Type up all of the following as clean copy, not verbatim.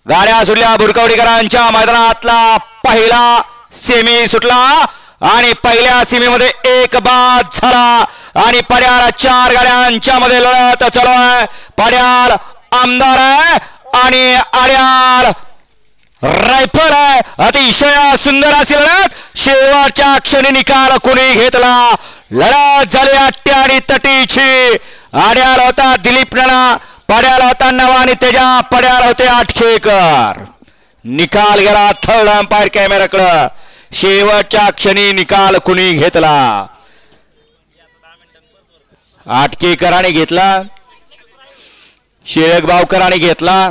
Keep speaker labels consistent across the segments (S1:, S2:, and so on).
S1: गाड्या सुटल्या बुरकवडीकरांच्या मैदानातला पहिला सेमी सुटला आणि पहिल्या सेमीमध्ये एक बाद झाला आणि पड्याळ 4 गाड्यांच्या मध्ये लढत चालू आहे. पड्याळ आमदार आहे आणि आड्याळ रायफल आहे. अतिशय सुंदर अशी लढत. शेवटच्या क्षणी निकाल कोणी घेतला. लढत झाली अट्टी आणि तटीची. आड्याळ होता दिलीप नाना, पड्याळ होता नवा आणि त्याच्या पड्याळ होते आटखेकर. निकाल गेला थर्ड अंपायर कॅमेराकडं. शेवटच्या क्षणी निकाल कुणी घेतला. आटकेकरांनी घेतला, शेळकबावकरांनी घेतला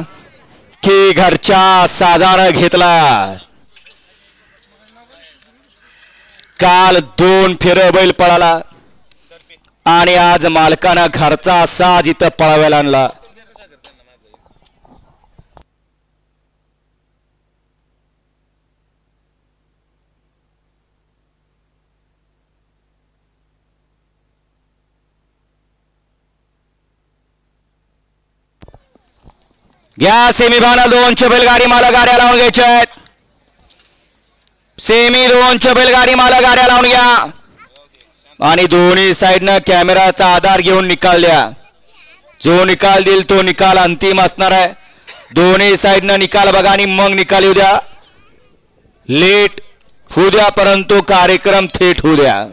S1: की घरच्या साजानं घेतला. काल 2 फेर बैल पळाला आणि आज मालकानं घरचा साज इथं पळावायला आणला. घ्या सेमीफायनल 2चे बैलगाडी मालक गाड्या लावून घ्यायचे आहेत. सेमी 2चे बैलगाडी मालक गाड्या लावून घ्या आणि दोन्ही साइडनं कॅमेराचा आधार घेऊन निकाल द्या. जो निकाल देईल तो निकाल अंतिम असणार आहे. दोन्ही साइडनं निकाल बघा आणि मग निकाल येऊ द्या. लेट होऊ द्या परंतु कार्यक्रम थेट होऊ द्या,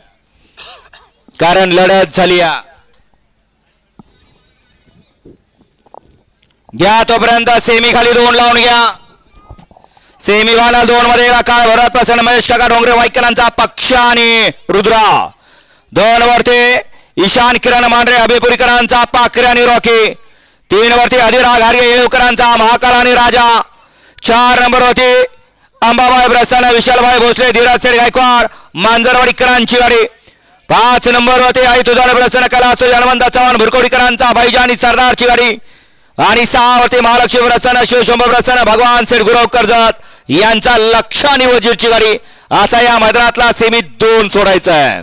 S1: कारण लढत झाली. घ्या तोपर्यंत सेमी खाली 2 लावून घ्या. सेमीफायनल 2 मध्ये काळ भरत प्रसन्न महेश काका डोंगरे वाईकलांचा पक्ष आणि रुद्रा. 2 वरती ईशान किरण मांढरे अभेपुरीकरांचा पाखरे आणि रॉकी. 3 वरती अधिराग हार्गे येळूकरांचा महाकाल आणि राजा. 4 नंबर वरती अंबाबाई प्रसन्न विशालभाई भोसले धीरज सेठ गायकवाड मांजरवाडीकरांची गाडी. 5 नंबर वरती आई तुझा प्रसन्न कलासो हनुमंत चव्हाण भुरकोडीकरांचा भाईजानी सरदारची गाडी. आणि 6 वरती महालक्ष्मी प्रसन्न शिवशंभू प्रसन्न भगवान सेठ गुरव कर्जत यांचा लक्ष आणि वजीरची गाडी. असा या मैदानातला सेमी 2 सोडायचा आहे.